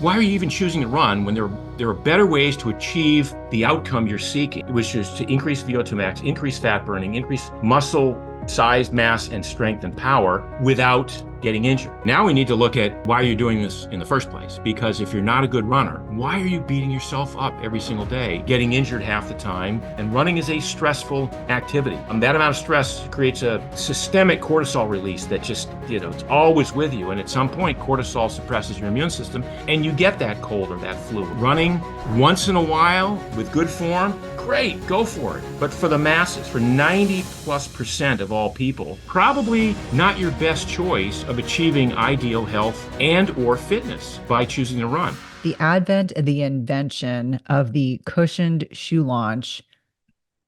Why are you even choosing to run when there are better ways to achieve the outcome you're seeking, which is to increase VO2 max, increase fat burning, increase muscle size, mass, and strength and power without getting injured? Now we need to look at why you're doing this in the first place. Because if you're not a good runner, why are you beating yourself up every single day, getting injured half the time? And running is a stressful activity. That amount of stress creates a systemic cortisol release that just, it's always with you. And at some point, cortisol suppresses your immune system and you get that cold or that flu. Running once in a while with good form, great, go for it. But for the masses, for 90+% of all people, probably not your best choice of achieving ideal health and or fitness by choosing to run. The advent and the invention of the cushioned shoe launch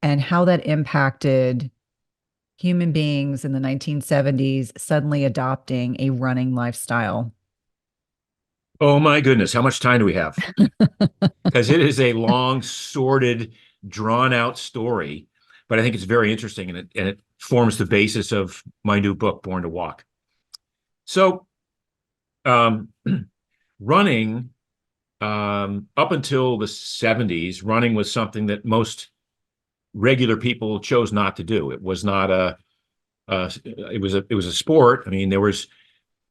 and how that impacted human beings in the 1970s suddenly adopting a running lifestyle. Oh my goodness, how much time do we have? Because it is a long, sordid, drawn out story, but I think it's very interesting and it forms the basis of my new book, Born to Walk. So running, up until the 70s, running was something that most regular people chose not to do. It was not it was a sport. I mean, there was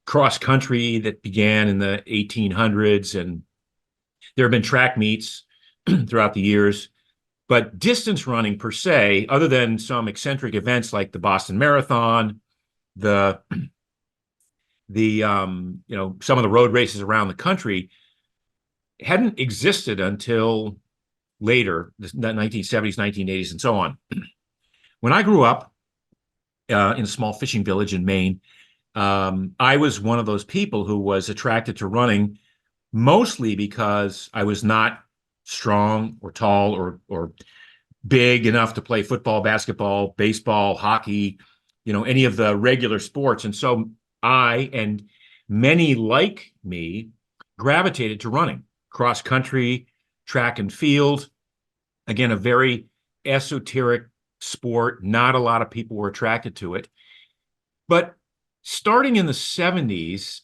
cross country that began in the 1800s, and there have been track meets throughout the years. But distance running per se, other than some eccentric events like the Boston Marathon, some of the road races around the country, hadn't existed until later, the 1970s, 1980s, and so on. When I grew up in a small fishing village in Maine, I was one of those people who was attracted to running, mostly because I was not strong or tall or big enough to play football, basketball, baseball, hockey, any of the regular sports. And so I and many like me gravitated to running, cross country, track and field. Again, a very esoteric sport. Not a lot of people were attracted to it. But starting in the 70s,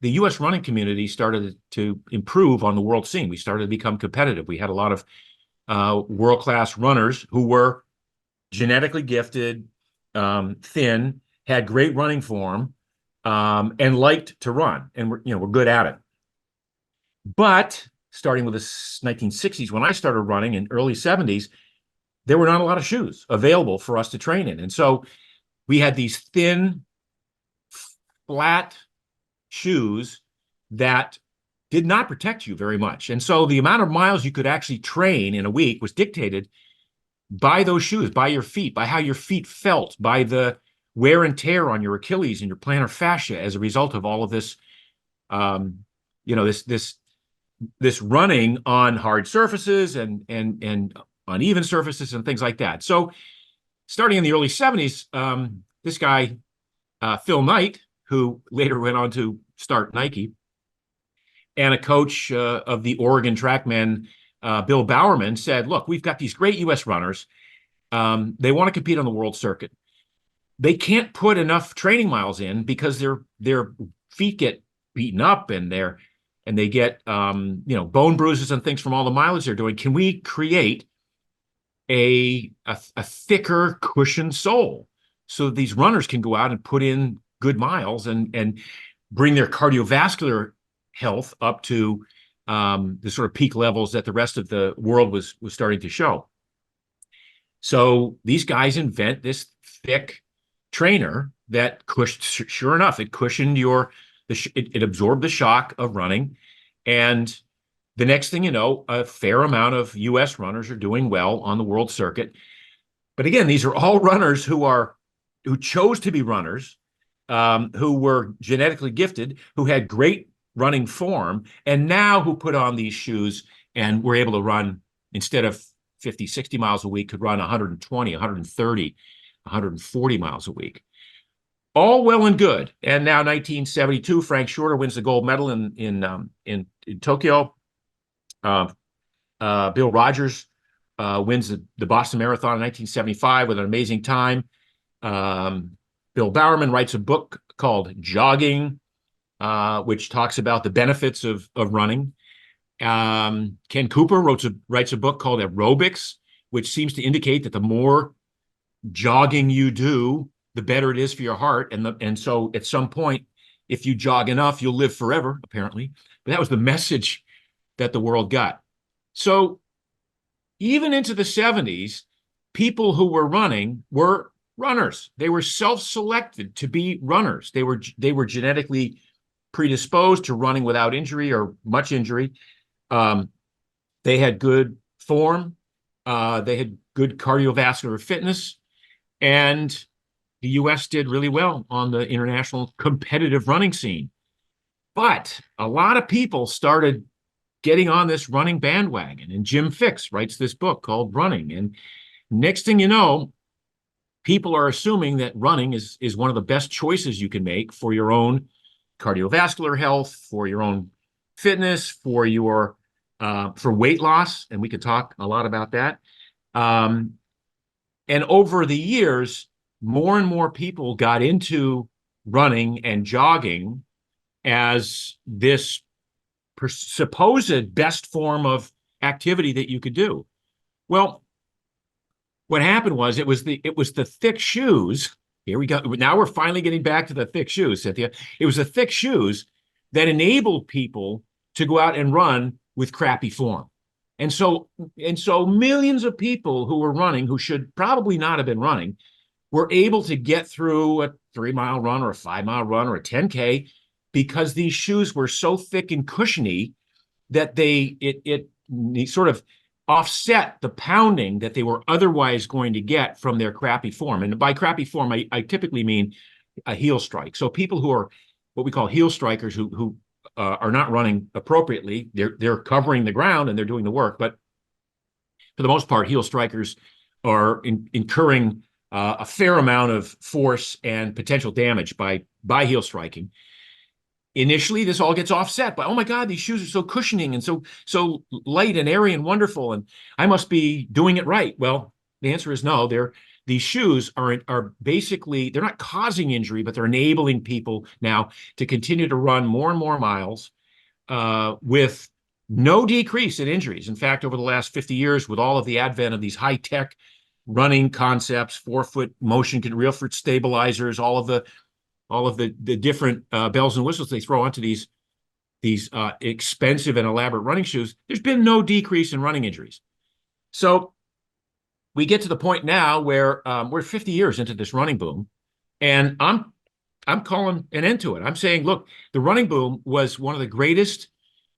the U.S. running community started to improve on the world scene. We started to become competitive. We had a lot of world-class runners who were genetically gifted, thin, had great running form, and liked to run, and we're good at it. But starting with the 1960s, when I started running in early 70s, there were not a lot of shoes available for us to train in. And so we had these thin, flat shoes that did not protect you very much. And so the amount of miles you could actually train in a week was dictated by those shoes, by your feet, by how your feet felt, by the wear and tear on your Achilles and your plantar fascia as a result of all of this, this running on hard surfaces and uneven surfaces and things like that. So starting in the early 70s, this guy, Phil Knight, who later went on to start Nike, and a coach of the Oregon trackmen, Bill Bowerman, said, look, we've got these great U.S. runners. They want to compete on the world circuit. They can't put enough training miles in because their feet get beaten up and they get bone bruises and things from all the mileage they're doing. Can we create a thicker cushioned sole so that these runners can go out and put in good miles and bring their cardiovascular health up to the sort of peak levels that the rest of the world was starting to show? So these guys invent this thick trainer that sure enough, it cushioned it absorbed the shock of running. And the next thing you know, a fair amount of US runners are doing well on the world circuit. But again, these are all runners who chose to be runners, who were genetically gifted, who had great running form, and now who put on these shoes and were able to run, instead of 50, 60 miles a week, could run 120, 130, 140 miles a week. All well and good. And now 1972, Frank Shorter wins the gold medal in Tokyo. Bill Rogers wins the Boston Marathon in 1975 with an amazing time. Bill Bowerman writes a book called Jogging. which talks about the benefits of running. Ken Cooper writes a book called Aerobics, which seems to indicate that the more jogging you do, the better it is for your heart. And so at some point, if you jog enough, you'll live forever, apparently. But that was the message that the world got. So even into the 70s, people who were running were runners. They were self-selected to be runners. They were genetically predisposed to running without injury or much injury. They had good form. They had good cardiovascular fitness. And the US did really well on the international competitive running scene. But a lot of people started getting on this running bandwagon. And Jim Fixx writes this book called Running. And next thing you know, people are assuming that running is one of the best choices you can make for your own cardiovascular health, for your own fitness, for your for weight loss, and we could talk a lot about that. And over the years, more and more people got into running and jogging as this supposed best form of activity that you could do. Well, what happened was it was the thick shoes. Here we go. Now we're finally getting back to the thick shoes, Cynthia. It was the thick shoes that enabled people to go out and run with crappy form. And so millions of people who were running, who should probably not have been running, were able to get through a 3-mile run or a 5-mile run or a 10K because these shoes were so thick and cushiony that it sort of offset the pounding that they were otherwise going to get from their crappy form. And by crappy form, I typically mean a heel strike. So people who are what we call heel strikers, who are not running appropriately, they're covering the ground and they're doing the work. But for the most part, heel strikers are incurring a fair amount of force and potential damage by heel striking. Initially, this all gets offset by, oh my God, these shoes are so cushioning and so light and airy and wonderful, and I must be doing it right. Well, the answer is no. These shoes are basically, they're not causing injury, but they're enabling people now to continue to run more and more miles with no decrease in injuries. In fact, over the last 50 years, with all of the advent of these high-tech running concepts, forefoot motion, real foot stabilizers, all of the different bells and whistles they throw onto these expensive and elaborate running shoes, there's been no decrease in running injuries. So we get to the point now where we're 50 years into this running boom, and I'm calling an end to it. I'm saying, look, the running boom was one of the greatest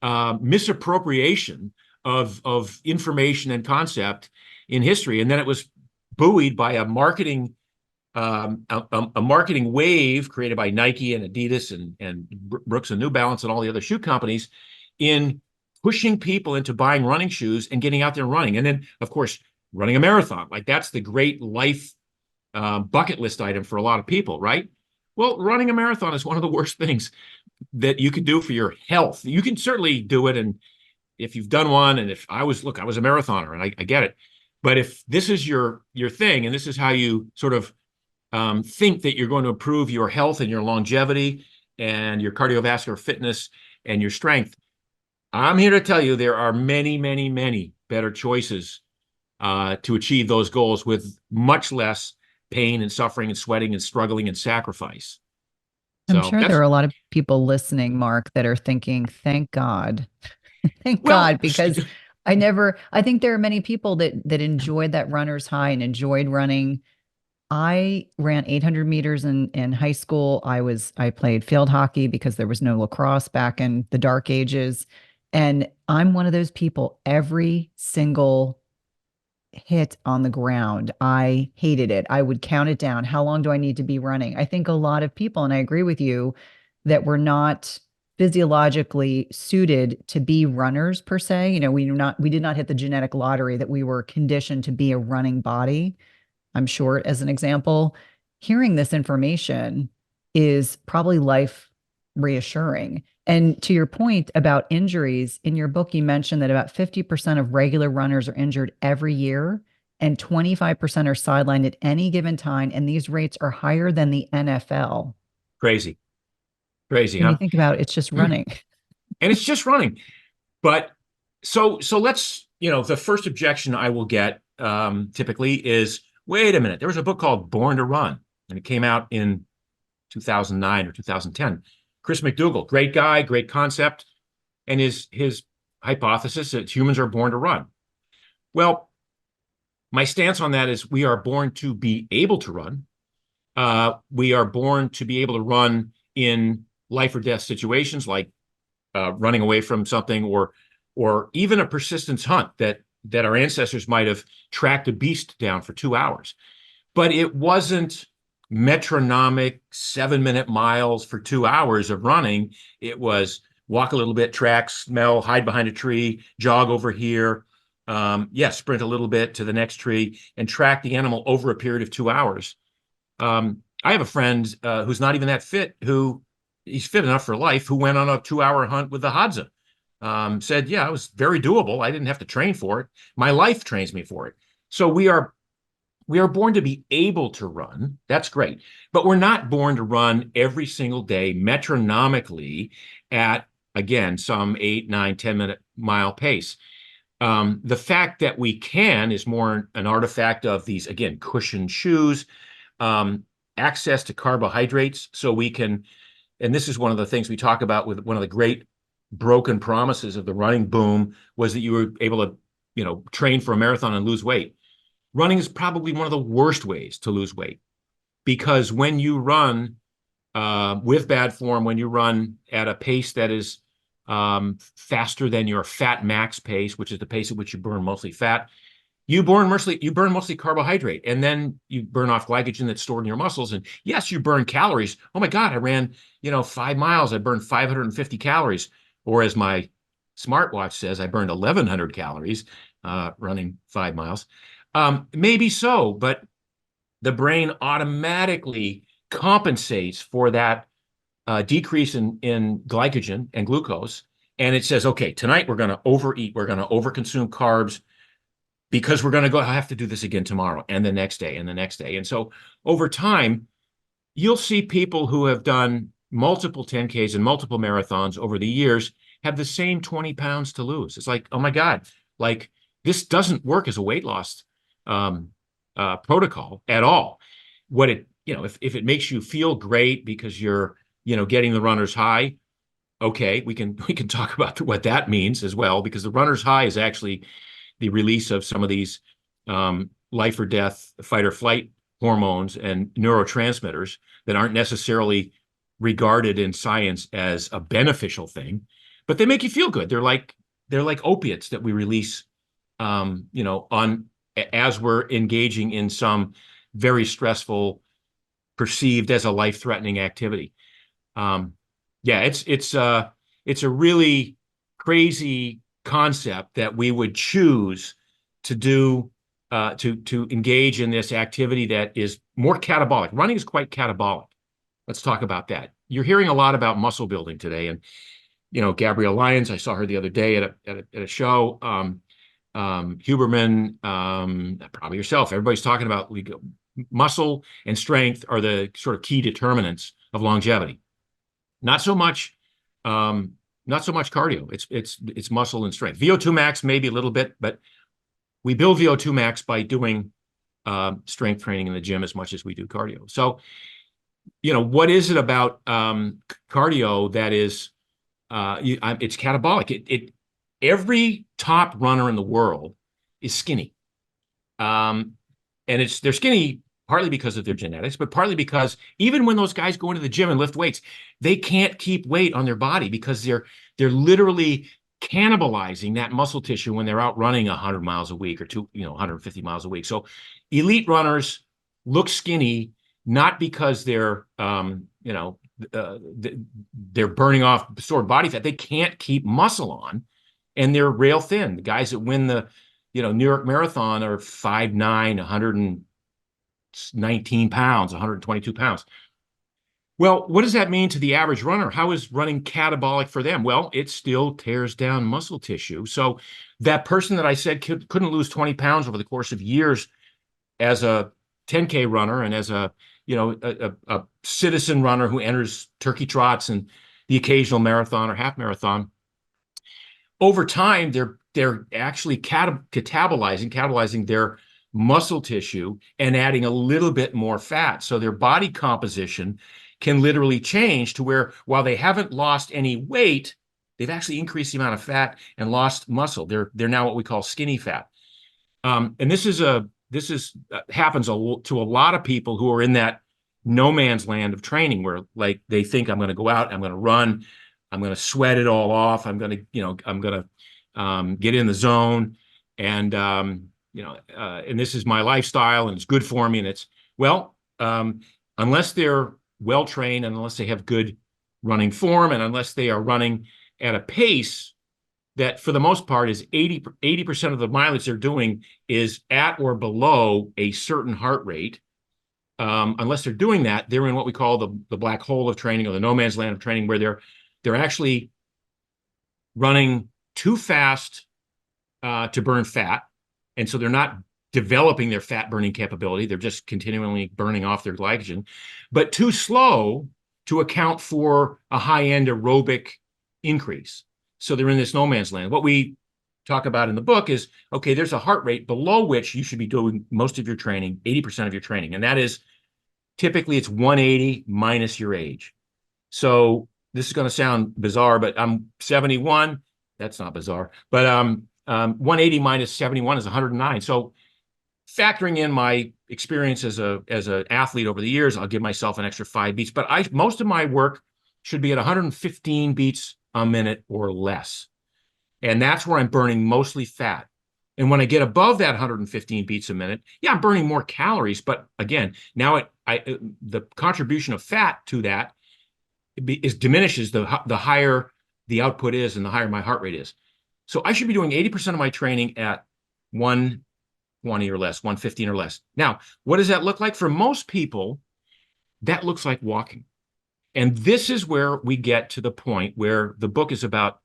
misappropriation of information and concept in history, and then it was buoyed by a marketing wave created by Nike and Adidas and Brooks and New Balance and all the other shoe companies in pushing people into buying running shoes and getting out there and running. And then, of course, running a marathon. Like, that's the great life bucket list item for a lot of people, right? Well, running a marathon is one of the worst things that you can do for your health. You can certainly do it, and if you've done one, and if I was a marathoner, and I get it. But if this is your thing, and this is how you sort of think that you're going to improve your health and your longevity and your cardiovascular fitness and your strength, I'm here to tell you there are many, many, many better choices to achieve those goals with much less pain and suffering and sweating and struggling and sacrifice. I'm So sure there that's, are a lot of people listening, Mark, that are thinking, thank God. Thank well, God, because I think there are many people that enjoyed that runner's high and enjoyed running. I ran 800 meters in high school. I played field hockey because there was no lacrosse back in the dark ages. And I'm one of those people, every single hit on the ground, I hated it. I would count it down. How long do I need to be running? I think a lot of people, and I agree with you, that we're not physiologically suited to be runners per se. We did not hit the genetic lottery that we were conditioned to be a running body. I'm short as an example. Hearing this information is probably life reassuring. And to your point about injuries, in your book, you mentioned that about 50% of regular runners are injured every year and 25% are sidelined at any given time. And these rates are higher than the NFL. crazy. Crazy, When you huh? think about it, it's just And running. it's just running. But so let's, the first objection I will get typically is, wait a minute, there was a book called Born to Run, and it came out in 2009 or 2010. Chris McDougall, great guy, great concept, and his hypothesis that humans are born to run. Well, my stance on that is we are born to be able to run. We are born to be able to run in life or death situations, like running away from something, or even a persistence hunt that our ancestors might have tracked a beast down for 2 hours. But it wasn't metronomic 7-minute miles for 2 hours of running. It was walk a little bit, track, smell, hide behind a tree, jog over here, sprint a little bit to the next tree, and track the animal over a period of 2 hours. I have a friend who's not even that fit, who he's fit enough for life, who went on a 2-hour hunt with the Hadza. Said, yeah, it was very doable. I didn't have to train for it. My life trains me for it. So we are born to be able to run. That's great. But we're not born to run every single day metronomically at, again, some 8, 9, 10-minute mile pace. The fact that we can is more an artifact of these, again, cushioned shoes, access to carbohydrates. So we can, and this is one of the things we talk about with one of the great broken promises of the running boom, was that you were able to, train for a marathon and lose weight. Running is probably one of the worst ways to lose weight, because when you run with bad form, when you run at a pace that is faster than your fat max pace, which is the pace at which you burn mostly fat, you burn mostly carbohydrate, and then you burn off glycogen that's stored in your muscles. And yes, you burn calories. Oh my God, I ran 5 miles. I burned 550 calories, or as my smartwatch says, I burned 1,100 calories running 5 miles. Maybe so, but the brain automatically compensates for that decrease in glycogen and glucose. And it says, okay, tonight we're going to overeat. We're going to overconsume carbs, because we're going to have to do this again tomorrow and the next day and the next day. And so over time, you'll see people who have done multiple 10Ks and multiple marathons over the years have the same 20 pounds to lose. It's like, oh my God, like this doesn't work as a weight loss protocol at all. What it, if it makes you feel great because you're, getting the runner's high, okay, we can talk about what that means as well, because the runner's high is actually the release of some of these life or death, fight or flight hormones and neurotransmitters that aren't necessarily regarded in science as a beneficial thing, but they make you feel good. They're like opiates that we release, on as we're engaging in some very stressful, perceived as a life-threatening activity. Yeah, it's a really crazy concept that we would choose to do to engage in this activity that is more catabolic. Running is quite catabolic. Let's talk about that. You're hearing a lot about muscle building today, and Gabrielle Lyons, I saw her the other day at a show. Huberman, probably yourself. Everybody's talking about muscle and strength are the sort of key determinants of longevity. Not so much cardio. It's muscle and strength. VO2 max maybe a little bit, but we build VO2 max by doing strength training in the gym as much as we do cardio. So, what is it about cardio that is it's catabolic? Every top runner in the world is skinny, and they're skinny partly because of their genetics, but partly because even when those guys go into the gym and lift weights, they can't keep weight on their body because they're literally cannibalizing that muscle tissue when they're out running 100 miles a week or 150 miles a week. So elite runners look skinny, not because they're burning off stored body fat. They can't keep muscle on, and they're rail thin. The guys that win the New York Marathon are 5'9", 119 pounds, 122 pounds. Well, what does that mean to the average runner? How is running catabolic for them? Well, it still tears down muscle tissue. So that person that I said couldn't lose 20 pounds over the course of years as a 10K runner and as a, a citizen runner who enters turkey trots and the occasional marathon or half marathon, over time, they're actually catabolizing their muscle tissue and adding a little bit more fat. So their body composition can literally change to where while they haven't lost any weight, they've actually increased the amount of fat and lost muscle. They're now what we call skinny fat. And this is happens to a lot of people who are in that no man's land of training where like they think I'm going to go out, I'm going to run, I'm going to sweat it all off, I'm going to get in the zone, and and this is my lifestyle and it's good for me, and it's unless they're well trained and unless they have good running form and unless they are running at a pace that for the most part is 80% of the mileage they're doing is at or below a certain heart rate. Unless they're doing that, they're in what we call the black hole of training or the no man's land of training, where they're actually running too fast to burn fat. And so they're not developing their fat burning capability. They're just continually burning off their glycogen, but too slow to account for a high-end aerobic increase. So they're in this no man's land. What we talk about in the book is, okay, there's a heart rate below which you should be doing most of your training, 80% of your training. And that is typically it's 180 minus your age. So this is going to sound bizarre, but I'm 71. That's not bizarre. But 180 minus 71 is 109. So factoring in my experience as an athlete over the years, I'll give myself an extra 5 beats. But most of my work should be at 115 beats a minute or less. And that's where I'm burning mostly fat. And when I get above that 115 beats a minute, yeah, I'm burning more calories. But again, now the contribution of fat to that diminishes the higher the output is and the higher my heart rate is. So I should be doing 80% of my training at 120 or less, 115 or less. Now, what does that look like? For most people, that looks like walking. And this is where we get to the point where the book is about.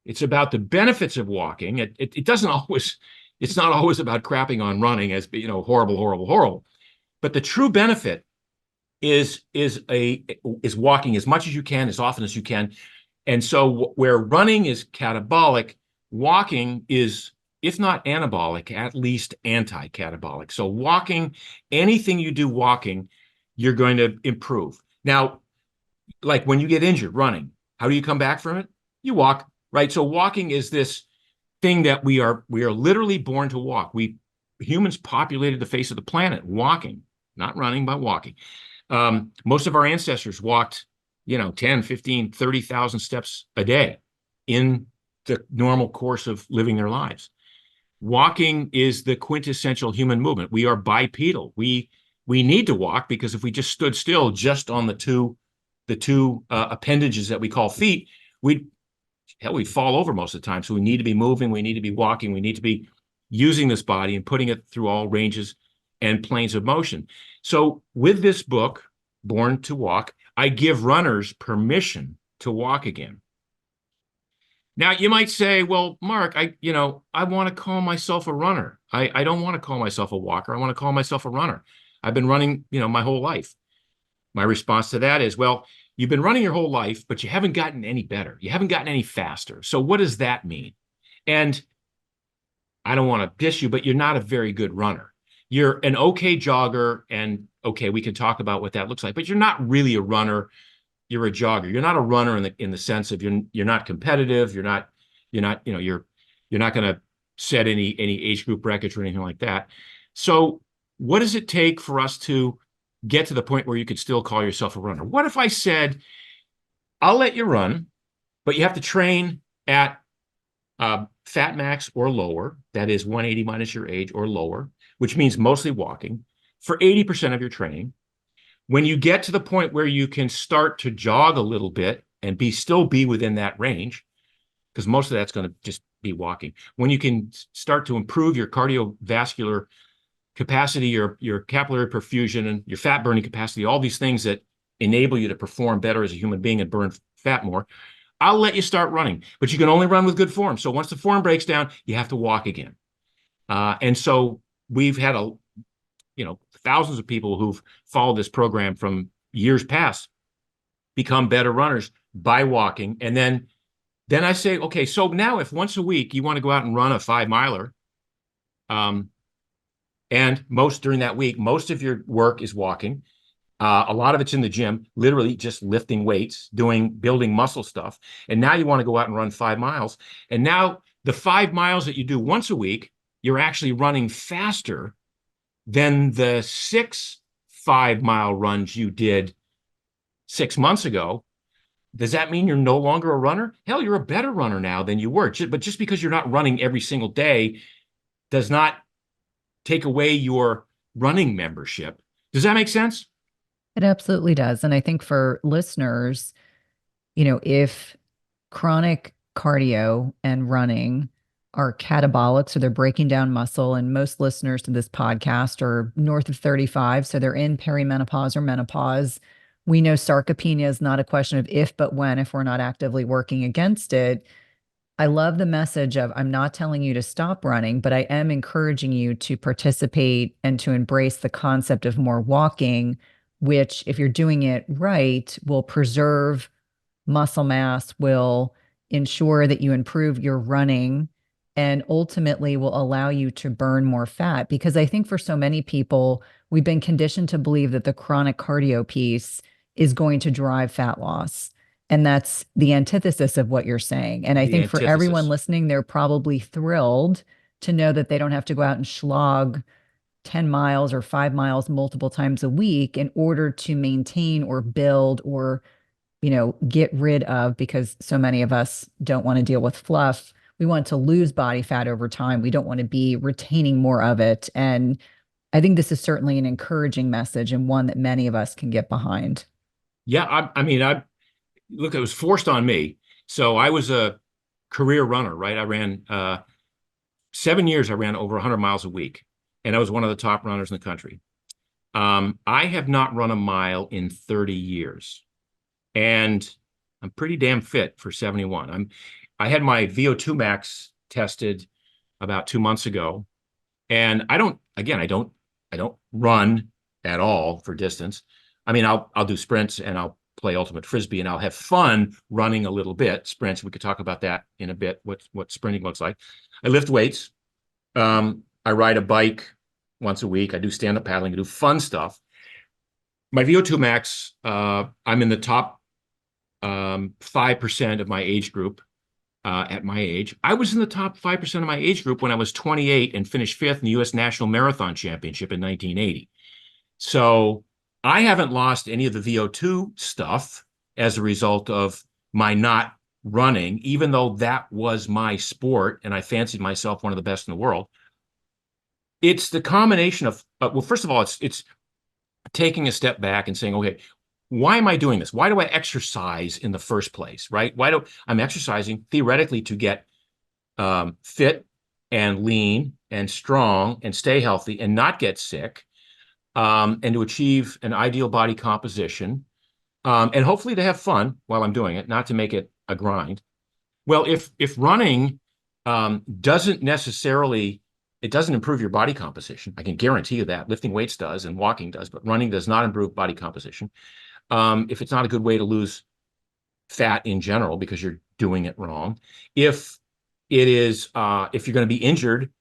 It's about the benefits of walking. It's not always about crapping on running as, horrible, horrible, horrible. But the true benefit is walking as much as you can, as often as you can. And so where running is catabolic, walking is, if not anabolic, at least anti-catabolic. So walking, anything you do walking, you're going to improve. Now, like when you get injured running, how do you come back from it? You walk, right? So walking is this thing that we are literally born to walk. Humans populated the face of the planet walking, not running, but walking. Most of our ancestors walked, 10, 15, 30,000 steps a day in the normal course of living their lives. Walking is the quintessential human movement. We are bipedal. We need to walk because if we just stood still just on the two appendages that we call feet, we'd fall over most of the time. So we need to be moving. We need to be walking. We need to be using this body and putting it through all ranges and planes of motion. So with this book, Born to Walk, I give runners permission to walk again. Now, you might say, well, Mark, I want to call myself a runner. I don't want to call myself a walker. I want to call myself a runner. I've been running, my whole life. My response to that is, well, you've been running your whole life, but you haven't gotten any better. You haven't gotten any faster. So what does that mean? And I don't want to diss you, but you're not a very good runner. You're an okay jogger, and okay, we can talk about what that looks like, but you're not really a runner. You're a jogger. You're not a runner in the sense of you're not competitive. You're not going to set any age group records or anything like that. So what does it take for us to get to the point where you could still call yourself a runner? What if I said, I'll let you run, but you have to train at fat max or lower, that is 180 minus your age or lower, which means mostly walking, for 80% of your training. When you get to the point where you can start to jog a little bit and still be within that range, because most of that's going to just be walking. When you can start to improve your cardiovascular capacity, your capillary perfusion, and your fat burning capacity, all these things that enable you to perform better as a human being and burn fat more, I'll let you start running. But you can only run with good form. So once the form breaks down, you have to walk again. And so we've had thousands of people who've followed this program from years past become better runners by walking. And then I say, okay, so now if once a week you want to go out and run a 5-miler, and during that week, most of your work is walking. A lot of it's in the gym, literally just lifting weights, building muscle stuff. And now you want to go out and run 5 miles. And now the 5 miles that you do once a week, you're actually running faster than the 6 5-mile runs you did 6 months ago. Does that mean you're no longer a runner? Hell, you're a better runner now than you were. But just because you're not running every single day does not take away your running membership. Does that make sense? It absolutely does. And I think for listeners, if chronic cardio and running are catabolic, so they're breaking down muscle, and most listeners to this podcast are north of 35, so they're in perimenopause or menopause. We know sarcopenia is not a question of if, but when, if we're not actively working against it. I love the message of I'm not telling you to stop running, but I am encouraging you to participate and to embrace the concept of more walking, which, if you're doing it right, will preserve muscle mass, will ensure that you improve your running, and ultimately will allow you to burn more fat. Because I think for so many people, we've been conditioned to believe that the chronic cardio piece is going to drive fat loss. And that's the antithesis of what you're saying. And I The think for everyone antithesis. listening, they're probably thrilled to know that they don't have to go out and slog 10 miles or 5 miles multiple times a week in order to maintain or build or, get rid of, because so many of us don't want to deal with fluff. We want to lose body fat over time. We don't want to be retaining more of it. And I think this is certainly an encouraging message and one that many of us can get behind. Yeah, I mean, look, it was forced on me. So I was a career runner, right? I ran 7 years. I ran over 100 miles a week, and I was one of the top runners in the country. I have not run a mile in 30 years, and I'm pretty damn fit for 71. I had my VO2 Max tested about 2 months ago, and I don't run at all for distance. I mean, I'll do sprints and I'll play ultimate frisbee and I'll have fun running a little bit. Sprints, we could talk about that in a bit, what sprinting looks like. I lift weights. I ride a bike once a week. I do stand-up paddling. I do fun stuff. My VO2 Max, I'm in the top 5% of my age group at my age. I was in the top 5% of my age group when I was 28 and finished 5th in the U.S. National Marathon Championship in 1980. So I haven't lost any of the VO2 stuff as a result of my not running, even though that was my sport and I fancied myself one of the best in the world. It's the combination of, well, first of all, it's taking a step back and saying, okay, why am I doing this? Why do I exercise in the first place, right? I'm exercising theoretically to get fit and lean and strong and stay healthy and not get sick, and to achieve an ideal body composition, and hopefully to have fun while I'm doing it, not to make it a grind. Well, if running doesn't necessarily, it doesn't improve your body composition. I can guarantee you that. Lifting weights does and walking does, but running does not improve body composition. If it's not a good way to lose fat in general because you're doing it wrong. If it is, if you're going to be injured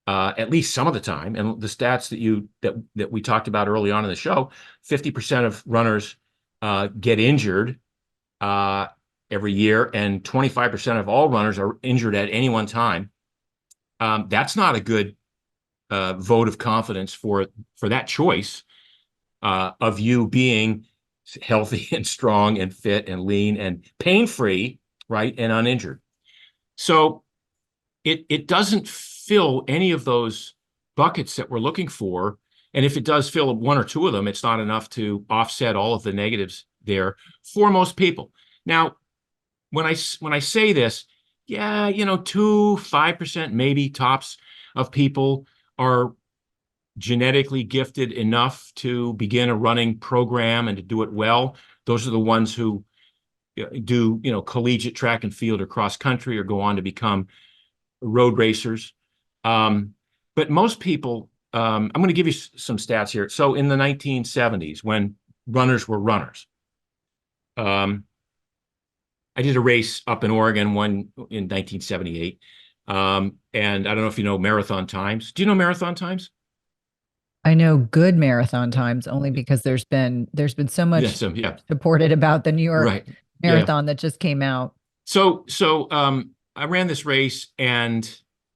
at least some of the time, and the stats that we talked about early on in the show, 50% of runners get injured every year, and 25% of all runners are injured at any one time. That's not a good vote of confidence for that choice of you being healthy and strong and fit and lean and pain-free, right, and uninjured. So it doesn't fill any of those buckets that we're looking for. And if it does fill one or two of them, it's not enough to offset all of the negatives there for most people. Now, when I say this, yeah, 5% maybe tops of people are genetically gifted enough to begin a running program and to do it well. Those are the ones who do, collegiate track and field or cross country or go on to become road racers. But most people I'm going to give you some stats here. So in the 1970s, when runners were runners, um, I did a race up in Oregon, one in 1978. And I don't know if you know marathon times. Do you know marathon times? I know good marathon times only because there's been so Yeah, much so yeah, reported about the New York right. Yeah. Marathon that just came out. So I ran this race and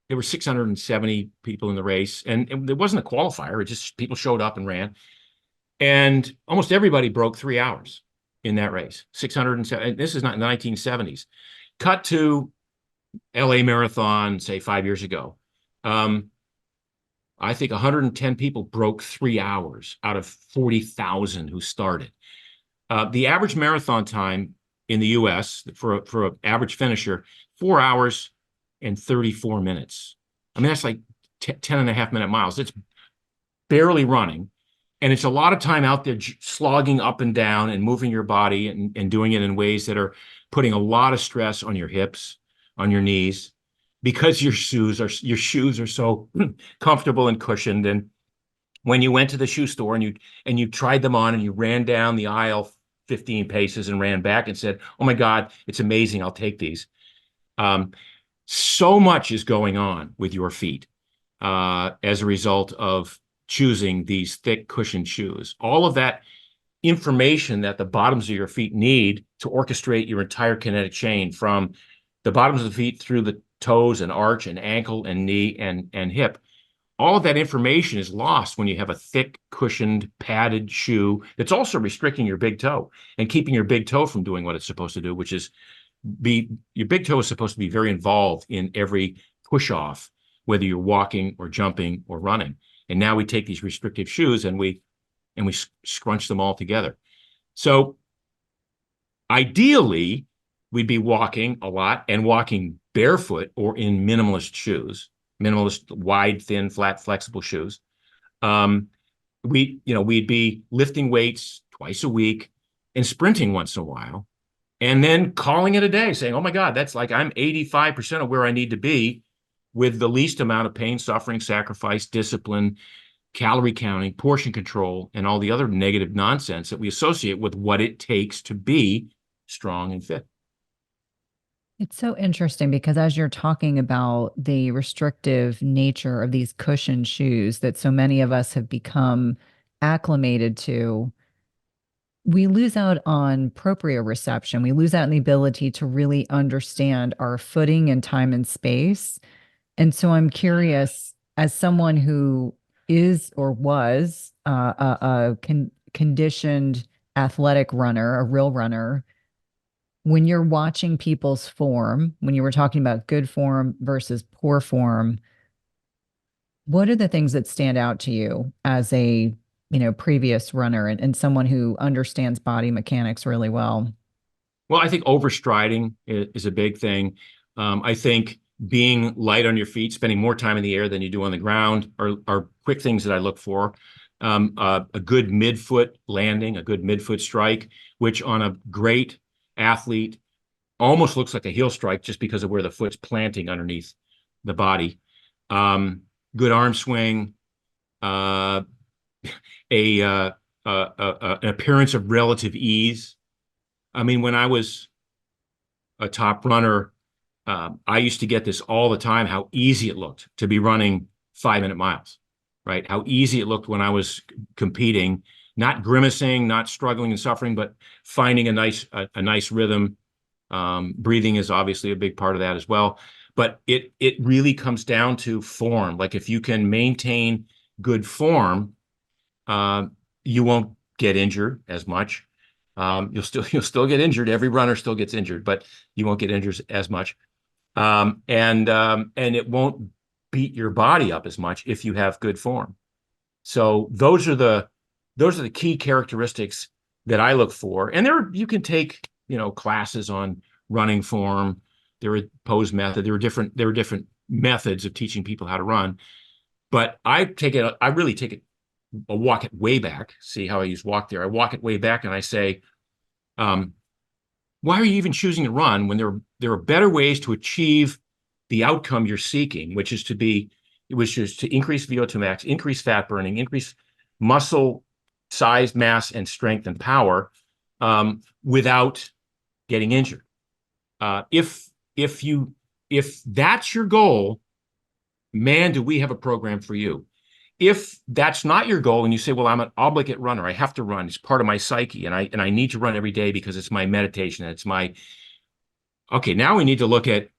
there were 670 people in the race, and there wasn't a qualifier. It just people showed up and ran. And almost everybody broke 3 hours in that race. 607. This is not in the 1970s. Cut to LA Marathon, say 5 years ago. I think 110 people broke 3 hours out of 40,000 who started. The average marathon time in the US for an average finisher, 4 hours and 34 minutes. I mean, that's like 10 and a half minute miles. It's barely running. And it's a lot of time out there slogging up and down and moving your body and doing it in ways that are putting a lot of stress on your hips, on your knees, because your shoes are so comfortable and cushioned. And when you went to the shoe store and you tried them on and you ran down the aisle 15 paces and ran back and said, "Oh my God, it's amazing. I'll take these." Um, so much is going on with your feet as a result of choosing these thick cushioned shoes. All of that information that the bottoms of your feet need to orchestrate your entire kinetic chain from the bottoms of the feet through the toes and arch and ankle and knee and hip. All of that information is lost when you have a thick, cushioned, padded shoe that's also restricting your big toe and keeping your big toe from doing what it's supposed to do, which is your big toe is supposed to be very involved in every push off, whether you're walking or jumping or running. And now we take these restrictive shoes and we scrunch them all together. So ideally, we'd be walking a lot and walking barefoot or in minimalist shoes, minimalist, wide, thin, flat, flexible shoes. We'd be lifting weights twice a week and sprinting once in a while, and then calling it a day, saying, "Oh my God, that's like I'm 85% of where I need to be with the least amount of pain, suffering, sacrifice, discipline, calorie counting, portion control, and all the other negative nonsense that we associate with what it takes to be strong and fit." It's so interesting because as you're talking about the restrictive nature of these cushioned shoes that so many of us have become acclimated to, we lose out on proprioception. We lose out on the ability to really understand our footing in time and space. And so I'm curious, as someone who is or was a conditioned athletic runner, a real runner, when you're watching people's form, when you were talking about good form versus poor form, what are the things that stand out to you as a, previous runner and someone who understands body mechanics really well? Well, I think overstriding is a big thing. I think being light on your feet, spending more time in the air than you do on the ground are quick things that I look for. A good midfoot landing, a good midfoot strike, which on a great athlete almost looks like a heel strike just because of where the foot's planting underneath the body. Good arm swing, uh, an appearance of relative ease. I mean, when I was a top runner, I used to get this all the time, how easy it looked to be running 5-minute miles, right? How easy it looked when I was competing, not grimacing, not struggling and suffering, but finding a nice rhythm. Breathing is obviously a big part of that as well. But it really comes down to form. Like if you can maintain good form, you won't get injured as much. You'll still get injured. Every runner still gets injured, but you won't get injured as much. And it won't beat your body up as much if you have good form. So those are the key characteristics that I look for. And you can take, classes on running form. There are pose method. There are different methods of teaching people how to run. But I really take it, I walk it way back. See how I use walk there. I walk it way back and I say, why are you even choosing to run when there are better ways to achieve the outcome you're seeking, which is to be which is to increase VO2 max, increase fat burning, increase muscle size, mass, and strength and power, without getting injured. If that's your goal, man, do we have a program for you. If that's not your goal and you say, well, I'm an obligate runner, I have to run, it's part of my psyche, and I need to run every day because it's my meditation, it's my, okay, now we need to look at,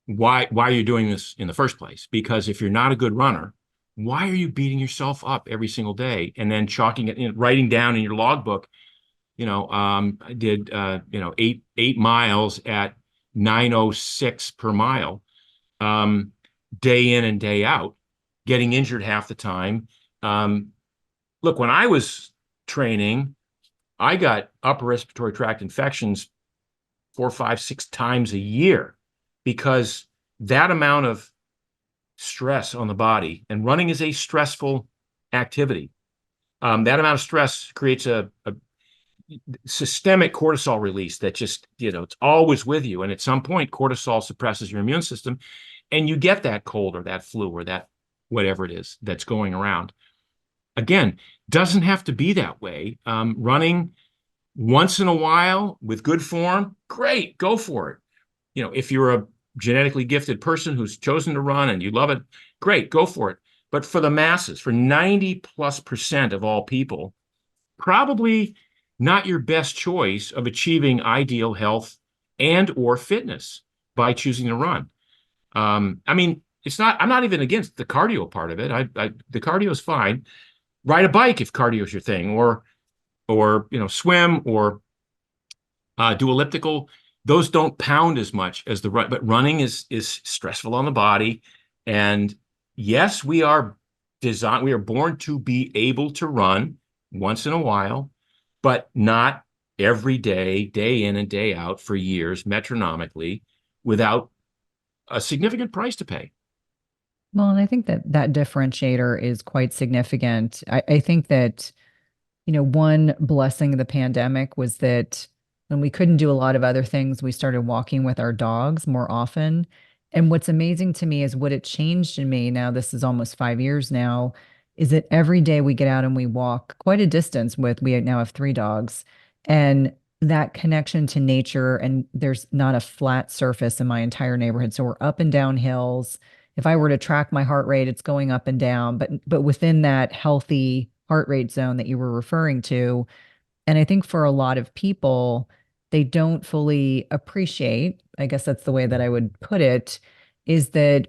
why you're doing this in the first place. Because if you're not a good runner, why are you beating yourself up every single day and then chalking it, writing down in your logbook, I did, 8 miles at 9:06 per mile, day in and day out, getting injured half the time. Look, when I was training, I got upper respiratory tract infections 4, 5, 6 times a year because that amount of stress on the body, and running is a stressful activity. That amount of stress creates a systemic cortisol release that just, it's always with you. And at some point, cortisol suppresses your immune system and you get that cold or that flu or that whatever it is that's going around. Again, doesn't have to be that way. Running once in a while with good form, great, go for it. If you're a genetically gifted person who's chosen to run and you love it, great, go for it. But for the masses, for 90+% of all people, probably not your best choice of achieving ideal health and or fitness by choosing to run. I mean, I'm not even against the cardio part of it. The cardio is fine. Ride a bike if cardio is your thing, or swim, or do elliptical. Those don't pound as much as the run, but running is stressful on the body. And yes, we are born to be able to run once in a while, but not every day, day in and day out for years, metronomically, without a significant price to pay. Well, and I think that differentiator is quite significant. I think that, one blessing of the pandemic was that when we couldn't do a lot of other things, we started walking with our dogs more often. And what's amazing to me is what it changed in me. Now, this is almost 5 years now, is that every day we get out and we walk quite a distance we now have 3 dogs. And that connection to nature, and there's not a flat surface in my entire neighborhood. So we're up and down hills. If I were to track my heart rate, it's going up and down, but within that healthy heart rate zone that you were referring to. And I think for a lot of people, they don't fully appreciate, I guess that's the way that I would put it, is that,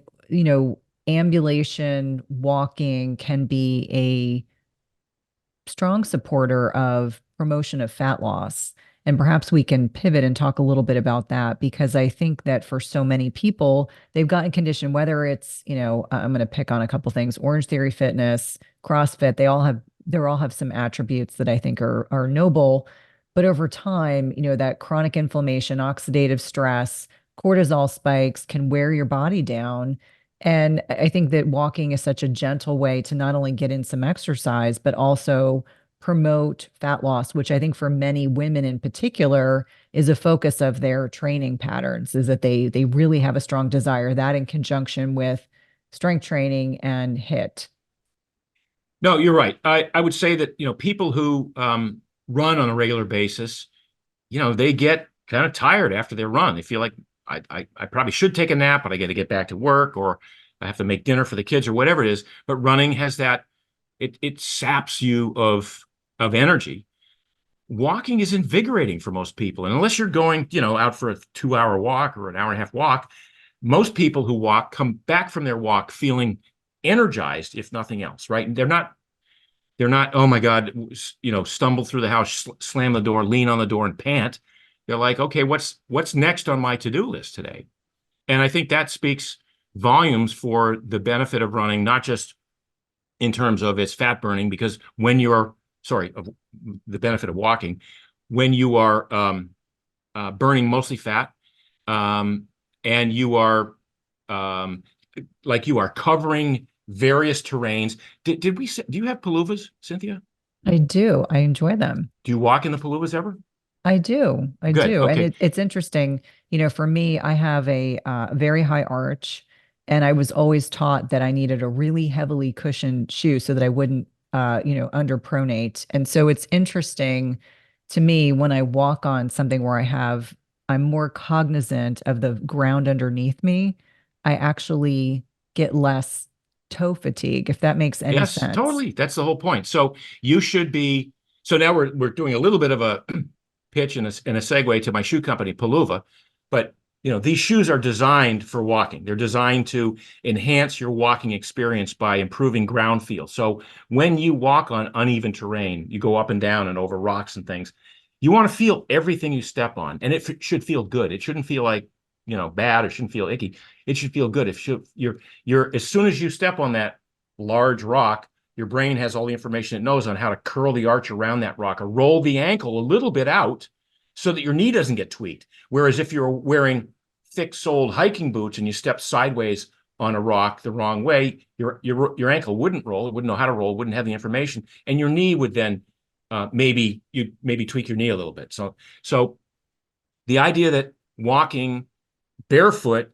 ambulation, walking can be a strong supporter of promotion of fat loss. And perhaps we can pivot and talk a little bit about that, because I think that for so many people, they've gotten conditioned, whether it's, I'm going to pick on a couple things, Orange Theory Fitness, CrossFit, they all have some attributes that I think are noble. But over time, that chronic inflammation, oxidative stress, cortisol spikes can wear your body down. And I think that walking is such a gentle way to not only get in some exercise, but also promote fat loss, which I think for many women in particular is a focus of their training patterns, is that they really have a strong desire, that in conjunction with strength training and HIIT. No, you're right. I would say that, people who run on a regular basis, they get kind of tired after their run. They feel like I probably should take a nap, but I got to get back to work, or I have to make dinner for the kids, or whatever it is. But running has that, it saps you of energy. Walking is invigorating for most people. And unless you're going, out for a 2-hour walk or an hour and a half walk, most people who walk come back from their walk feeling energized, if nothing else, right? And they're not, oh my God, stumble through the house, slam the door, lean on the door and pant. They're like, okay, what's next on my to-do list today? And I think that speaks volumes for the benefit of running, not just in terms of its fat burning, because of the benefit of walking, when you are burning mostly fat, and you are you are covering various terrains. Do you have paluvas, Cynthia? I do. I enjoy them. Do you walk in the paluvas ever? I do. Good. And Okay. it's interesting. For me, I have a very high arch. And I was always taught that I needed a really heavily cushioned shoe so that I wouldn't, underpronate. And so it's interesting to me when I walk on something where I'm more cognizant of the ground underneath me. I actually get less toe fatigue, if that makes any Yes, sense. totally. That's the whole point. So you should be. So now we're doing a little bit of a pitch and a segue to my shoe company, Paluva. But these shoes are designed for walking. They're designed to enhance your walking experience by improving ground feel. So when you walk on uneven terrain, you go up and down and over rocks and things, you want to feel everything you step on, and it should feel good. It shouldn't feel like bad. It shouldn't feel icky. It should feel good. If you're as soon as you step on that large rock, your brain has all the information it knows on how to curl the arch around that rock or roll the ankle a little bit out so that your knee doesn't get tweaked. Whereas if you're wearing thick-soled hiking boots and you step sideways on a rock the wrong way, your ankle wouldn't roll. It wouldn't know how to roll. Wouldn't have the information, and your knee would then maybe tweak your knee a little bit. So the idea that walking barefoot,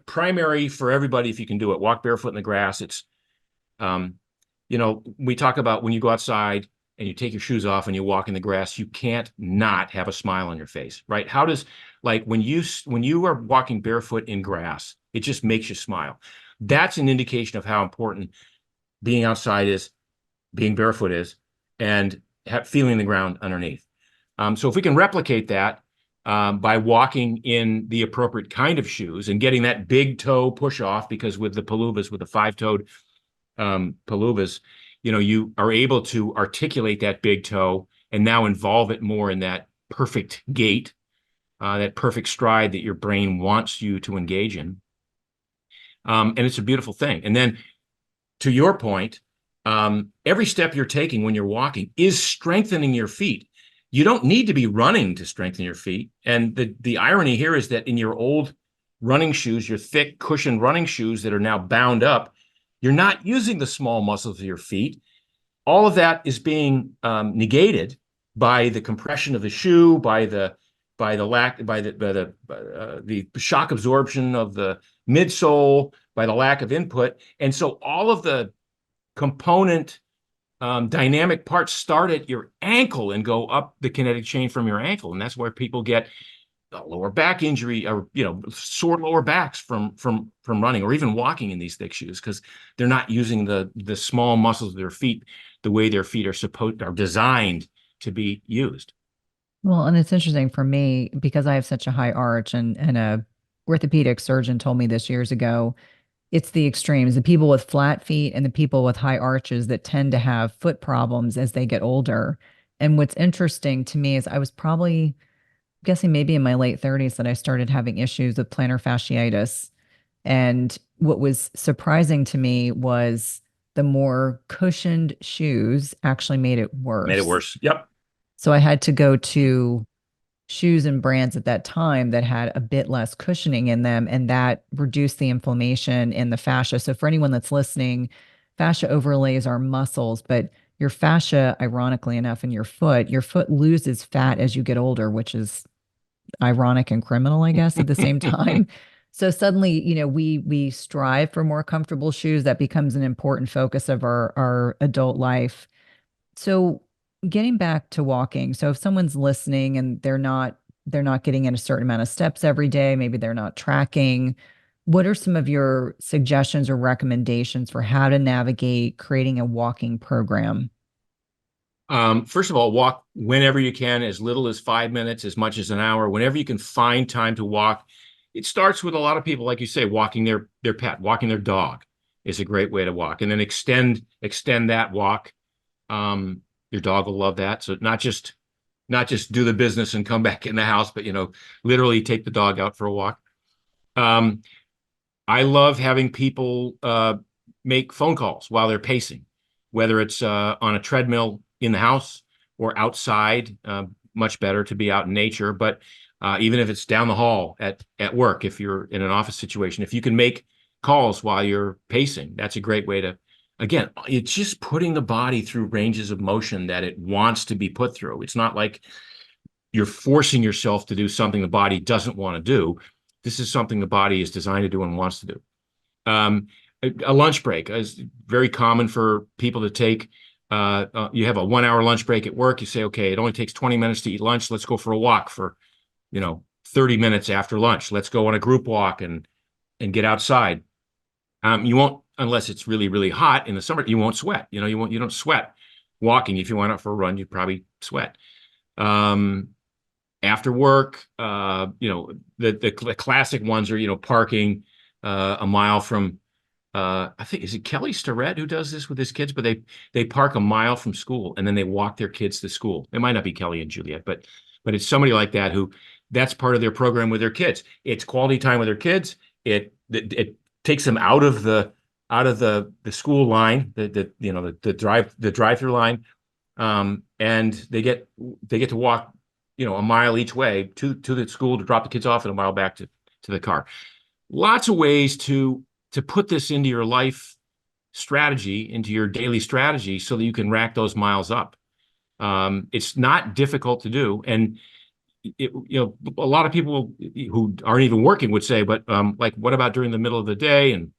primary for everybody, if you can do it, walk barefoot in the grass. It's um, we talk about when you go outside and you take your shoes off and you walk in the grass, you can't not have a smile on your face, right? How does, like, when you are walking barefoot in grass, it just makes you smile. That's an indication of how important being outside is, being barefoot is, and feeling the ground underneath. So if we can replicate that by walking in the appropriate kind of shoes and getting that big toe push off, because with the Paluvas, with the five-toed Paluvas, you are able to articulate that big toe and now involve it more in that perfect gait, that perfect stride that your brain wants you to engage in. And it's a beautiful thing. And then to your point, every step you're taking when you're walking is strengthening your feet. You don't need to be running to strengthen your feet. And the irony here is that in your old running shoes, your thick cushioned running shoes that are now bound up, you're not using the small muscles of your feet. All of that is being negated by the compression of the shoe, by the shock absorption of the midsole, by the lack of input. And so all of the component dynamic parts start at your ankle and go up the kinetic chain from your ankle. And that's where people get a lower back injury, or sore lower backs from running or even walking in these thick shoes, because they're not using the small muscles of their feet the way their feet are designed to be used. Well, and it's interesting for me because I have such a high arch, and a orthopedic surgeon told me this years ago. It's the extremes, the people with flat feet and the people with high arches that tend to have foot problems as they get older. And what's interesting to me is I was probably guessing maybe in my late 30s that I started having issues with plantar fasciitis. And what was surprising to me was the more cushioned shoes actually made it Made it worse. worse. Yep. So I had to go to shoes and brands at that time that had a bit less cushioning in them, and that reduced the inflammation in the fascia. So for anyone that's listening, fascia overlays are muscles, but your fascia, ironically enough, in your foot loses fat as you get older, which is ironic and criminal, I guess, at the same time. So suddenly, we strive for more comfortable shoes. That becomes an important focus of our adult life. So getting back to walking. So if someone's listening and they're not getting in a certain amount of steps every day, maybe they're not tracking, what are some of your suggestions or recommendations for how to navigate creating a walking program? First of all, walk whenever you can, as little as 5 minutes, as much as an hour, whenever you can find time to walk. It starts with a lot of people, like you say, walking their pet, walking their dog is a great way to walk, and then extend that walk. Your dog will love that. So not just do the business and come back in the house, but literally take the dog out for a walk. Um, I love having people make phone calls while they're pacing, whether it's on a treadmill in the house or outside. Much better to be out in nature, but even if it's down the hall at work, if you're in an office situation, if you can make calls while you're pacing, that's a great way to. Again, it's just putting the body through ranges of motion that it wants to be put through. It's not like you're forcing yourself to do something the body doesn't want to do. This is something the body is designed to do and wants to do. A lunch break is very common for people to take. You have a 1 hour lunch break at work. You say, okay, it only takes 20 minutes to eat lunch. Let's go for a walk for, 30 minutes after lunch. Let's go on a group walk and get outside. You won't, unless it's really, really hot in the summer, you won't sweat. You don't sweat walking. If you went out for a run, you'd probably sweat. After work, the classic ones are, parking a mile from, I think, is it Kelly Starrett who does this with his kids? But they park a mile from school and then they walk their kids to school. It might not be Kelly and Juliet, but it's somebody like that who that's part of their program with their kids. It's quality time with their kids. It takes them out of the school line, the drive-through line, and they get to walk, a mile each way to the school to drop the kids off and a mile back to the car. Lots of ways to put this into your life strategy, into your daily strategy, so that you can rack those miles up. It's not difficult to do, and a lot of people who aren't even working would say, but like, what about during the middle of the day? And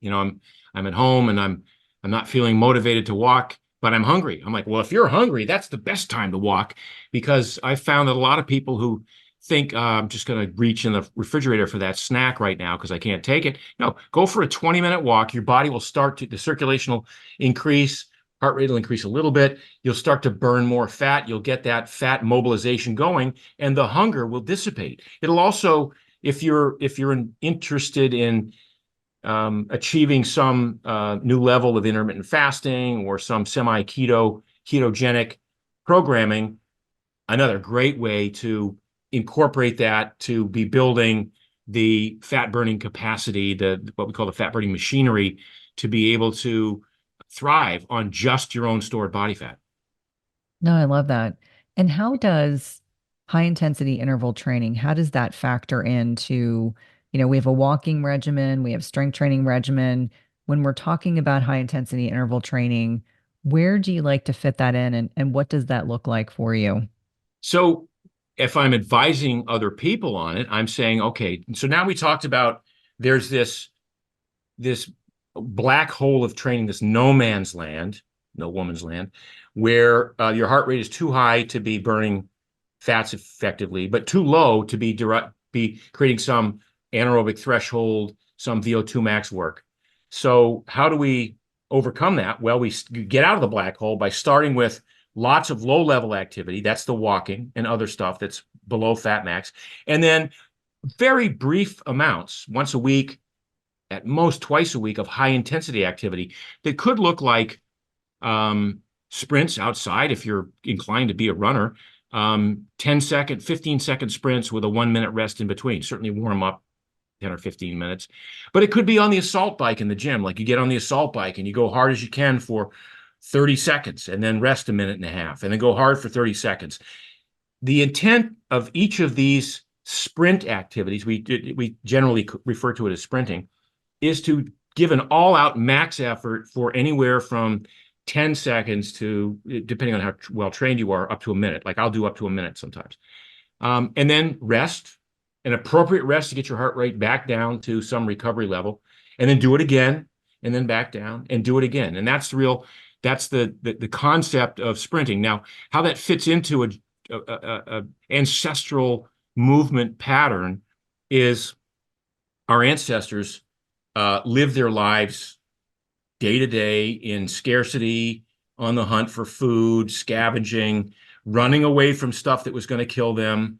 I'm at home and I'm not feeling motivated to walk, but I'm hungry. I'm like, well, if you're hungry, that's the best time to walk, because I found that a lot of people who think I'm just going to reach in the refrigerator for that snack right now because I can't take it. No, go for a 20-minute walk. Your body will the circulation will increase. Heart rate will increase a little bit. You'll start to burn more fat. You'll get that fat mobilization going, and the hunger will dissipate. It'll also, if you're interested in achieving some new level of intermittent fasting or some ketogenic programming, another great way to incorporate that to be building the fat burning capacity, what we call the fat burning machinery, to be able to thrive on just your own stored body fat. No, I love that. And how does high intensity interval training, how does that factor into, we have a walking regimen, we have strength training regimen. When we're talking about high intensity interval training, where do you like to fit that in, and what does that look like for you? So if I'm advising other people on it, I'm saying, okay, so now we talked about there's this black hole of training, this no man's land, no woman's land, where your heart rate is too high to be burning fats effectively, but too low to be creating some anaerobic threshold, some VO2 max work. So how do we overcome that? Well, we get out of the black hole by starting with lots of low-level activity. That's the walking and other stuff that's below fat max. And then very brief amounts, once a week, at most twice a week, of high-intensity activity that could look like sprints outside if you're inclined to be a runner, 10-second, 15-second sprints with a 1-minute rest in between. Certainly warm up 10 or 15 minutes. But it could be on the assault bike in the gym. Like, you get on the assault bike and you go hard as you can for 30 seconds and then rest a minute and a half and then go hard for 30 seconds. The intent of each of these sprint activities, we generally refer to it as sprinting, is to give an all-out max effort for anywhere from 10 seconds to, depending on how well trained you are, up to a minute. Like, I'll do up to a minute sometimes. And then rest, an appropriate rest to get your heart rate back down to some recovery level, and then do it again, and then back down and do it again. And that's the concept of sprinting. Now, how that fits into a ancestral movement pattern is our ancestors lived their lives day to day in scarcity, on the hunt for food, scavenging, running away from stuff that was going to kill them,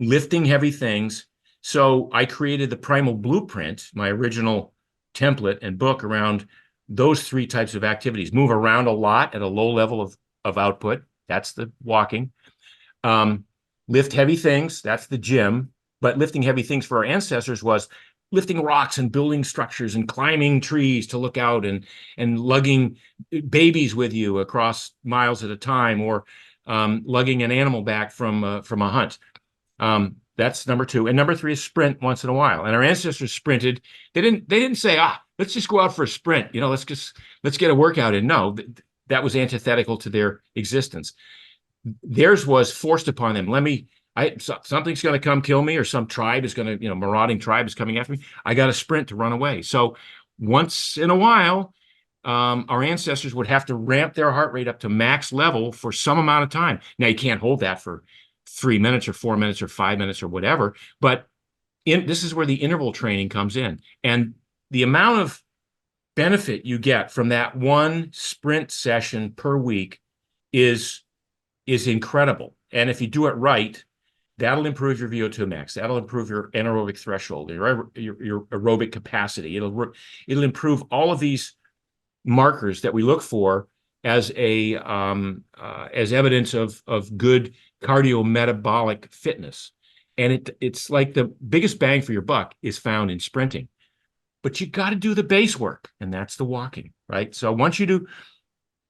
lifting heavy things. So I created the Primal Blueprint, my original template and book, around those three types of activities. Move around a lot at a low level of output. That's the walking. Lift heavy things. That's the gym. But lifting heavy things for our ancestors was lifting rocks and building structures and climbing trees to look out and lugging babies with you across miles at a time, or lugging an animal back from a hunt. That's number two. And number three is sprint once in a while. And our ancestors sprinted. They didn't say, let's just go out for a sprint. Let's get a workout in. No, that was antithetical to their existence. Theirs was forced upon them. something's going to come kill me, or some tribe is going to, marauding tribe is coming after me. I got to sprint to run away. So once in a while, our ancestors would have to ramp their heart rate up to max level for some amount of time. Now, you can't hold that for 3 minutes or 4 minutes or 5 minutes or whatever, but this is where the interval training comes in. And the amount of benefit you get from that one sprint session per week is incredible. And if you do it right, that'll improve your VO2 max. That'll improve your anaerobic threshold, your aerobic capacity. It'll improve all of these markers that we look for as evidence of good cardiometabolic fitness. And it's like the biggest bang for your buck is found in sprinting. But you got to do the base work, and that's the walking, right? So once you do,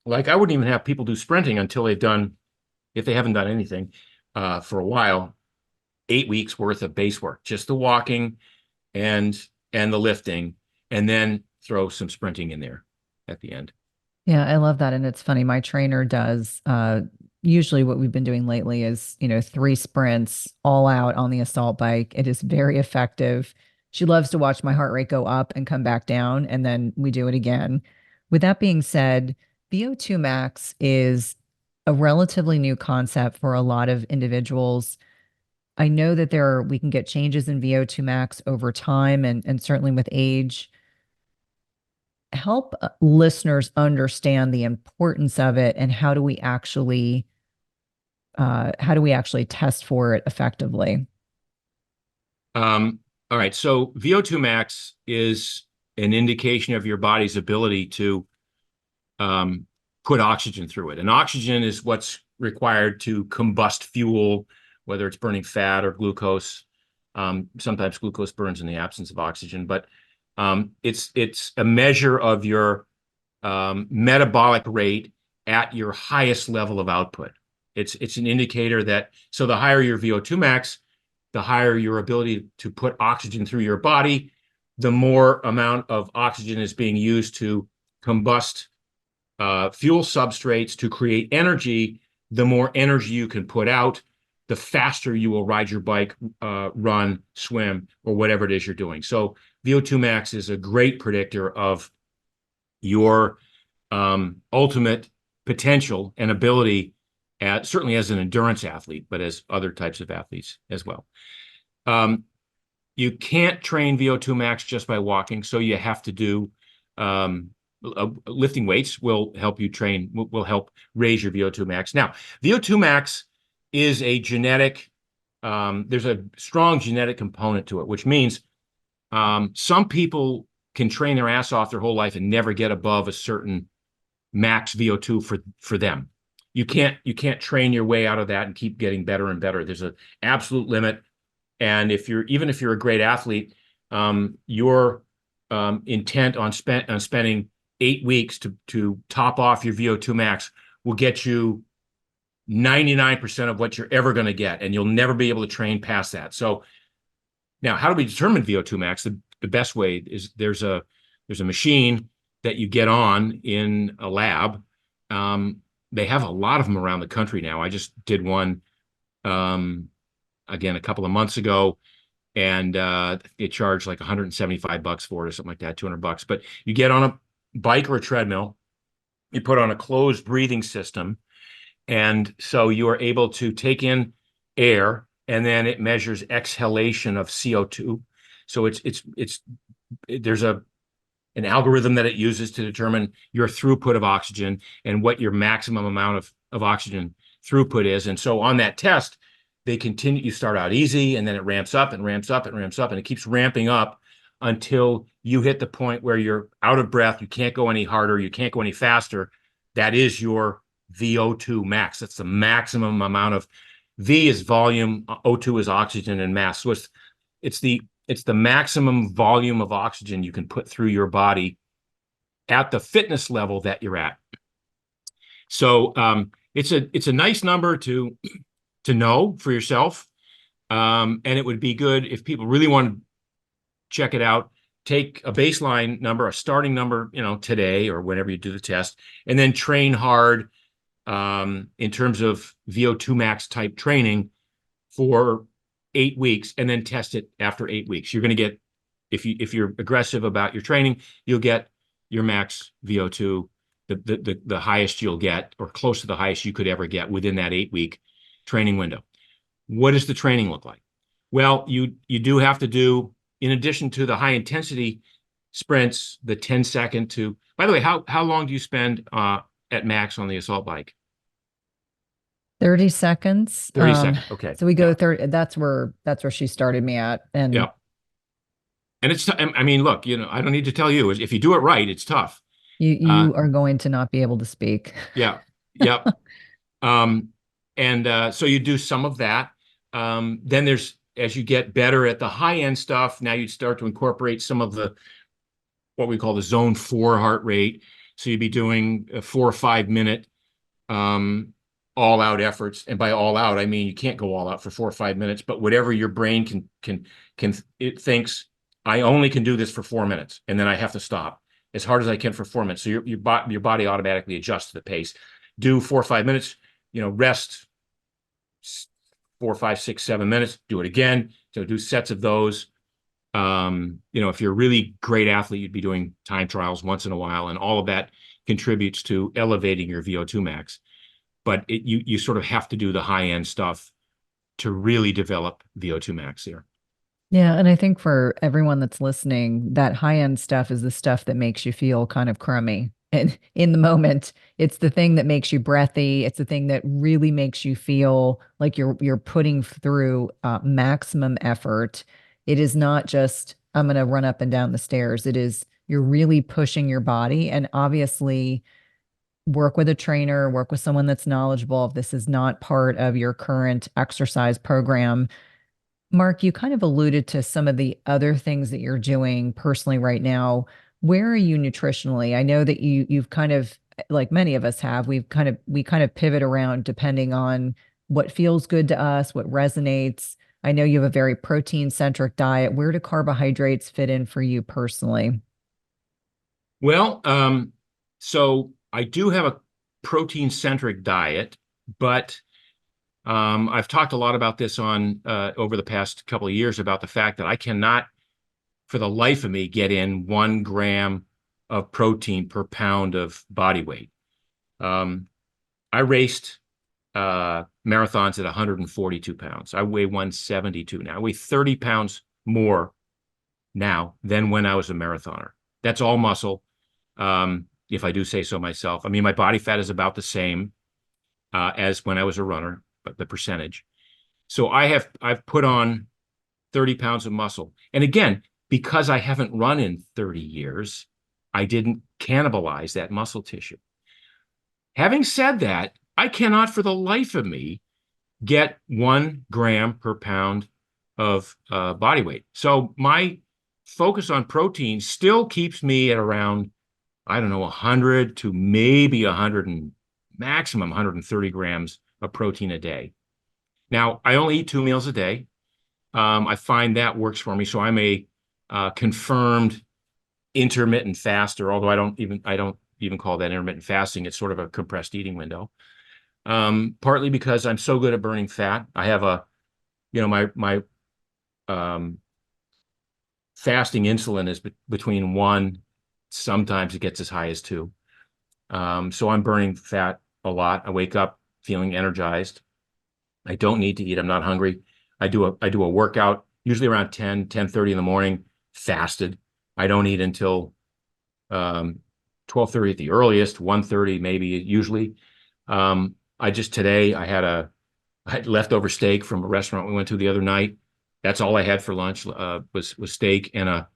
like I wouldn't even have people do sprinting until if they haven't done anything for a while, 8 weeks worth of base work, just the walking and the lifting, and then throw some sprinting in there at the end. Yeah, I love that. And it's funny, my trainer does usually what we've been doing lately is, 3 sprints all out on the assault bike. It is very effective. She loves to watch my heart rate go up and come back down, and then we do it again. With that being said, VO2 max is a relatively new concept for a lot of individuals. I know that we can get changes in VO2 max over time and certainly with age. Help listeners understand the importance of it, and how do we actually test for it effectively? All right. So VO2 max is an indication of your body's ability to put oxygen through it. And oxygen is what's required to combust fuel, whether it's burning fat or glucose. Sometimes glucose burns in the absence of oxygen, but it's a measure of your metabolic rate at your highest level of output. It's an indicator that, so the higher your VO2 max, the higher your ability to put oxygen through your body, the more amount of oxygen is being used to combust fuel substrates to create energy. The more energy you can put out, the faster you will ride your bike, run, swim, or whatever it is you're doing. So VO2 max is a great predictor of your ultimate potential and ability, certainly as an endurance athlete, but as other types of athletes as well. You can't train VO2 max just by walking, so you have to do lifting weights will help raise your VO2 max. Now, VO2 max is a genetic, there's a strong genetic component to it, which means some people can train their ass off their whole life and never get above a certain max VO2 for them. You can't train your way out of that and keep getting better and better. There's an absolute limit. And even if you're a great athlete, your intent on spending 8 weeks to top off your VO2 max will get you 99% of what you're ever going to get, and you'll never be able to train past that. So now, how do we determine VO2 max? The best way is there's a machine that you get on in a lab. They have a lot of them around the country now. I just did one again a couple of months ago, and it charged like $175 for it or something like that, $200. But you get on a bike or a treadmill, you put on a closed breathing system, and so you are able to take in air, and then it measures exhalation of CO2. So there's an algorithm that it uses to determine your throughput of oxygen and what your maximum amount of oxygen throughput is. And so on that test, you start out easy, and then it ramps up and ramps up and ramps up, and it keeps ramping up until you hit the point where you're out of breath. You can't go any harder. You can't go any faster. That is your VO2 max. That's the maximum amount of V is volume, O2 is oxygen, and mass. So it's the maximum volume of oxygen you can put through your body at the fitness level that you're at. So it's a nice number to know for yourself, and it would be good if people really want to check it out. Take a baseline number, a starting number, today or whenever you do the test, and then train hard in terms of VO2 max type training for 8 weeks and then test it after 8 weeks. You're going to get, if you're aggressive about your training, you'll get your max VO2, the highest you'll get, or close to the highest you could ever get within that 8-week training window. What does the training look like? Well, you do have to do, in addition to the high intensity sprints, the 10-second to, by the way, how long do you spend at max on the assault bike? 30 seconds. 30 seconds. Okay. So we go Yeah. 30. That's where she started me at. And Yeah. And it's, I mean, look, I don't need to tell you, if you do it right, it's tough. you Uh, you are going to not be able to speak. yeah. Yep. Um, and so you do some of that. Then as you get better at the high end stuff, now you'd start to incorporate some of what we call the zone 4 heart rate. So you'd be doing a 4 or 5 minute all out efforts. And by all out, I mean, you can't go all out for 4 or 5 minutes, but whatever your brain it thinks, I only can do this for 4 minutes, and then I have to stop as hard as I can for 4 minutes. So your body automatically adjusts to the pace. Do 4 or 5 minutes, rest 4, 5, 6, 7 minutes, do it again. So do sets of those. If you're a really great athlete, you'd be doing time trials once in a while, and all of that contributes to elevating your VO2 max. But you sort of have to do the high end stuff to really develop VO2 max there. Yeah, and I think for everyone that's listening, that high-end stuff is the stuff that makes you feel kind of crummy. And in the moment, it's the thing that makes you breathy. It's the thing that really makes you feel like you're putting through maximum effort. It is not just I'm going to run up and down the stairs. It is you're really pushing your body, and obviously work with a trainer, work with someone that's knowledgeable. If this is not part of your current exercise program, Mark, you kind of alluded to some of the other things that you're doing personally right now. Where are you nutritionally? I know that you've kind of, like many of us have, we kind of pivot around depending on what feels good to us, what resonates. I know you have a very protein centric diet. Where do carbohydrates fit in for you personally? Well, so I do have a protein centric diet, but I've talked a lot about this on over the past couple of years about the fact that I cannot, for the life of me, get in 1 gram of protein per pound of body weight. I raced marathons at 142 pounds. I weigh 172 now. I weigh 30 pounds more now than when I was a marathoner. That's all muscle, if I do say so myself. I mean, my body fat is about the same as when I was a runner, but the percentage. So I've put on 30 pounds of muscle. And again, because I haven't run in 30 years, I didn't cannibalize that muscle tissue. Having said that, I cannot for the life of me get 1 gram per pound of body weight. So my focus on protein still keeps me at around, I don't know, 100 to maybe 100 and maximum 130 grams of protein a day. Now, I only eat 2 meals a day. I find that works for me. So I'm a confirmed intermittent faster, although I don't even call that intermittent fasting. It's sort of a compressed eating window. Partly because I'm so good at burning fat. I have my fasting insulin is between 1, sometimes it gets as high as 2. So I'm burning fat a lot. I wake up feeling energized. I don't need to eat. I'm not hungry. I do a workout usually around 10:30 in the morning, fasted. I don't eat until 12:30 at the earliest, 1:30 maybe usually. Today I had leftover steak from a restaurant we went to the other night. That's all I had for lunch was steak and a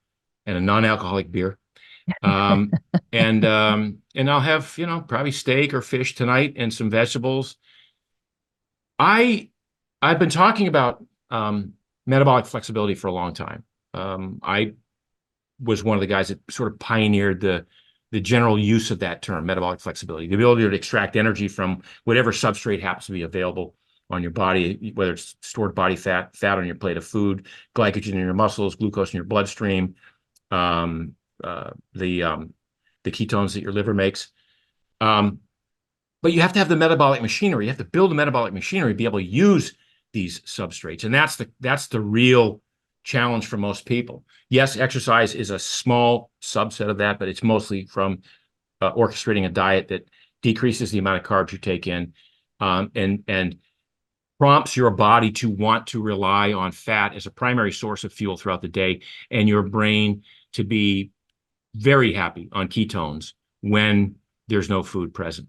non-alcoholic beer. And I'll have, probably steak or fish tonight and some vegetables. I've been talking about metabolic flexibility for a long time. I was one of the guys that sort of pioneered the general use of that term, metabolic flexibility, the ability to extract energy from whatever substrate happens to be available on your body, whether it's stored body fat, fat on your plate of food, glycogen in your muscles, glucose in your bloodstream, the ketones that your liver makes. But you have to have the metabolic machinery. You have to build a metabolic machinery to be able to use these substrates. And that's the real challenge for most people. Yes, exercise is a small subset of that, but it's mostly from orchestrating a diet that decreases the amount of carbs you take in, and prompts your body to want to rely on fat as a primary source of fuel throughout the day, and your brain to be very happy on ketones when there's no food present.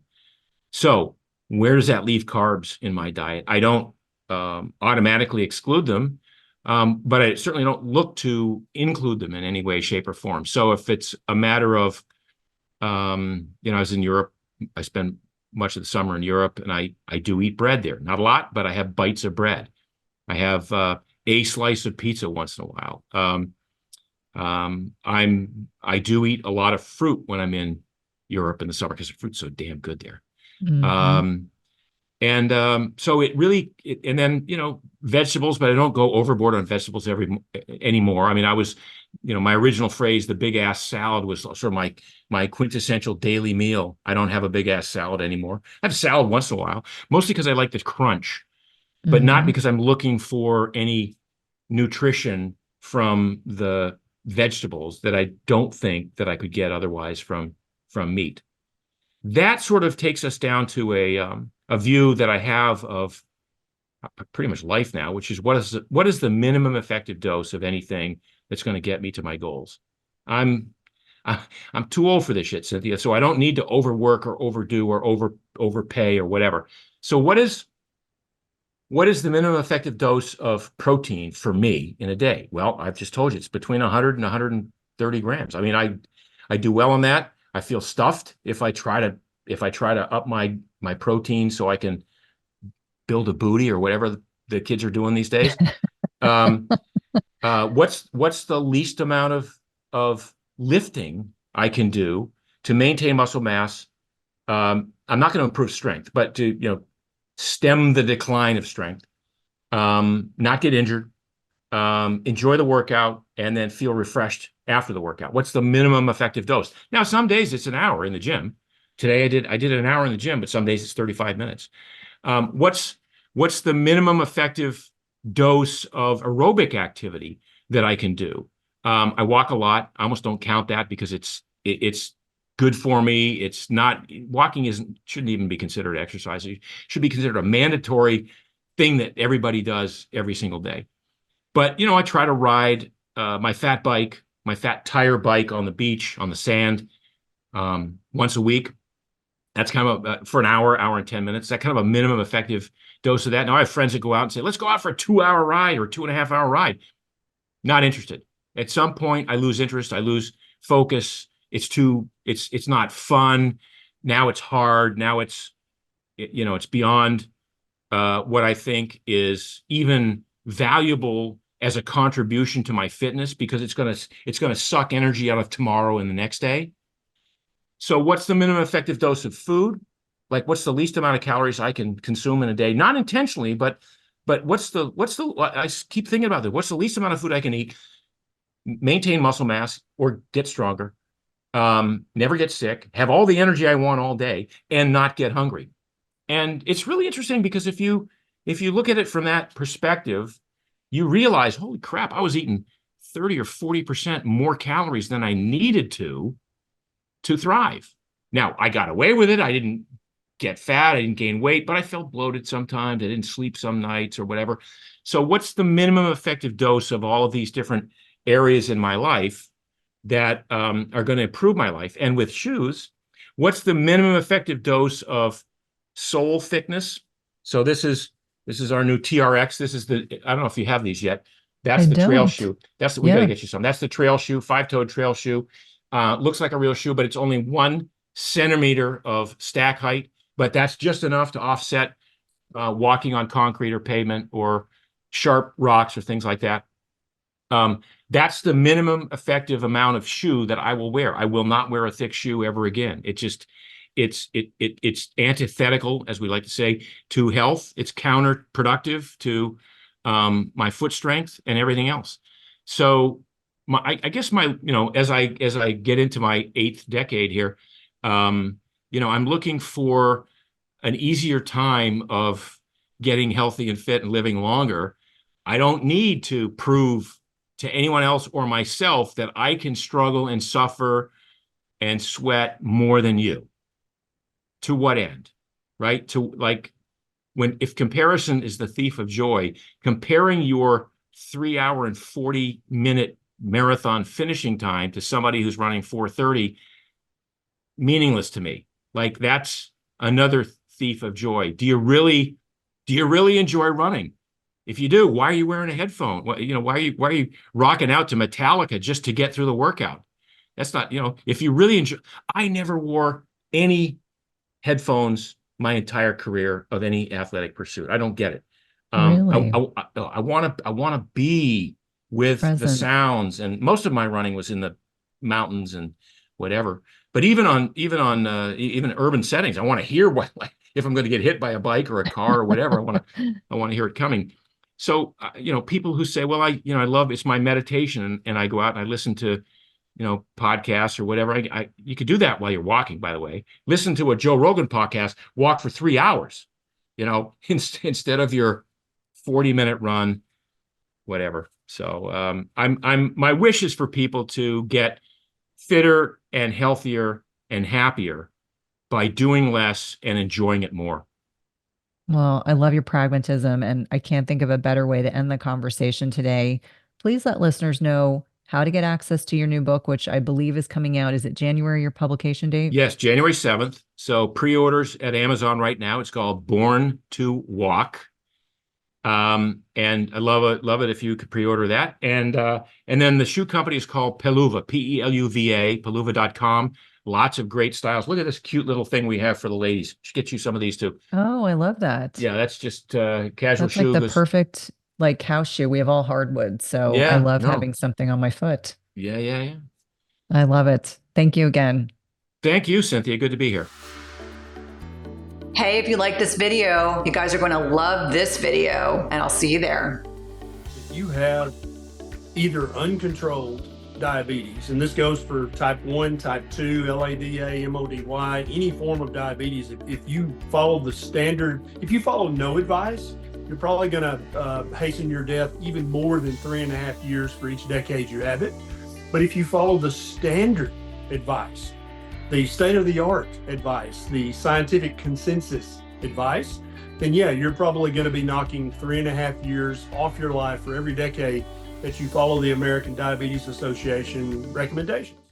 So where does that leave carbs in my diet? I don't automatically exclude them, but I certainly don't look to include them in any way, shape, or form. So if it's a matter of, I was in Europe, I spend much of the summer in Europe, and I do eat bread there. Not a lot, but I have bites of bread. I have a slice of pizza once in a while. I do eat a lot of fruit when I'm in Europe in the summer because the fruit's so damn good there. Mhm. So it really, and then, vegetables, but I don't go overboard on vegetables anymore. I mean, my original phrase, the big ass salad, was sort of my quintessential daily meal. I don't have a big ass salad anymore. I have a salad once in a while, mostly because I like the crunch, but not Mhm. because I'm looking for any nutrition from the vegetables that I don't think that I could get otherwise from meat. That sort of takes us down to a view that I have of pretty much life now, which is what is the minimum effective dose of anything that's going to get me to my goals? I'm I'm too old for this shit, Cynthia, so I don't need to overwork or overdo or overpay or whatever. So what is the minimum effective dose of protein for me in a day? Well, I've just told you it's between 100 and 130 grams. I mean, I do well on that. I feel stuffed if I try to up my protein so I can build a booty or whatever the kids are doing these days. Um, what's the least amount of lifting I can do to maintain muscle mass? I'm not going to improve strength, but to stem the decline of strength, not get injured, enjoy the workout, and then feel refreshed after the workout. What's the minimum effective dose? Now, some days it's an hour in the gym. Today I did an hour in the gym, but some days it's 35 minutes. What's the minimum effective dose of aerobic activity that I can do? I walk a lot. I almost don't count that because it's good for me. It's not walking shouldn't even be considered exercise. It should be considered a mandatory thing that everybody does every single day. But I try to ride my fat bike, my fat tire bike on the beach, on the sand, once a week. That's kind of for an hour and 10 minutes. That kind of a minimum effective dose of that. Now I have friends that go out and say, let's go out for a 2 hour ride or 2.5 hour ride. Not interested. At some point, I lose interest. I lose focus. It's not fun. Now it's hard. Now it's beyond what I think is even valuable as a contribution to my fitness because it's gonna suck energy out of tomorrow and the next day. So what's the minimum effective dose of food? Like what's the least amount of calories I can consume in a day? Not intentionally, but I keep thinking about this. What's the least amount of food I can eat, maintain muscle mass or get stronger, never get sick, have all the energy I want all day and not get hungry? And it's really interesting because if you look at it from that perspective, you realize, holy crap, I was eating 30 or 40% more calories than I needed to thrive. Now, I got away with it. I didn't get fat. I didn't gain weight, but I felt bloated sometimes. I didn't sleep some nights or whatever. So what's the minimum effective dose of all of these different areas in my life that are going to improve my life? And with shoes, what's the minimum effective dose of sole thickness? So this is our new TRX. This is I don't know if you have these yet. I That's the trail don't. shoe. We got to Yeah. get you some. That's the trail shoe, 5-toed trail shoe. Looks like a real shoe, but it's only 1 centimeter of stack height. But that's just enough to offset walking on concrete or pavement or sharp rocks or things like that. That's the minimum effective amount of shoe that I will wear. I will not wear a thick shoe ever again. It's antithetical, as we like to say, to health. It's counterproductive to my foot strength and everything else. So I guess as I get into my 8th decade here, I'm looking for an easier time of getting healthy and fit and living longer. I don't need to prove to anyone else or myself that I can struggle and suffer and sweat more than you. To what end? Right? To like, if comparison is the thief of joy, comparing your 3 hour and 40-minute marathon finishing time to somebody who's running 4:30, meaningless to me. Like, that's another thief of joy. Do you really enjoy running? If you do, why are you wearing a headphone? Why are you rocking out to Metallica just to get through the workout? That's not, if you really enjoy. I never wore any headphones my entire career of any athletic pursuit. I don't get it. Really? I want to be with the Present. sounds, and most of my running was in the mountains and whatever. But even urban settings, I want to hear what, like, if I'm going to get hit by a bike or a car or whatever, I want to hear it coming. So, people who say, well, I love, it's my meditation, and I go out and I listen to, podcasts or whatever. You could do that while you're walking, by the way. Listen to a Joe Rogan podcast, walk for 3 hours, instead of your 40-minute run, whatever. So, my wish is for people to get fitter and healthier and happier by doing less and enjoying it more. Well, I love your pragmatism, and I can't think of a better way to end the conversation today. Please let listeners know how to get access to your new book, which I believe is coming out. Is it January, your publication date? Yes, January 7th. So pre-orders at Amazon right now. It's called Born to Walk. And I love it if you could pre-order that. And then the shoe company is called Peluva, Peluva, peluva.com. Lots of great styles. Look at this cute little thing we have for the ladies. Should get you some of these too. Oh, I love that. Yeah, that's just casual That's shoe. like the perfect house shoe. We have all hardwood, so I Yeah, love no. having something on my foot. Yeah. I love it. Thank you again. Thank you, Cynthia. Good to be here. Hey, if you like this video, you guys are going to love this video, and I'll see you there. If you have either uncontrolled diabetes, and this goes for type 1, type 2, LADA, MODY, any form of diabetes, if you follow the standard, if you follow no advice, you're probably going to hasten your death even more than 3.5 years for each decade you have it. But if you follow the standard advice, the state-of-the-art advice, the scientific consensus advice, then yeah, you're probably going to be knocking 3.5 years off your life for every decade that you follow the American Diabetes Association recommendations.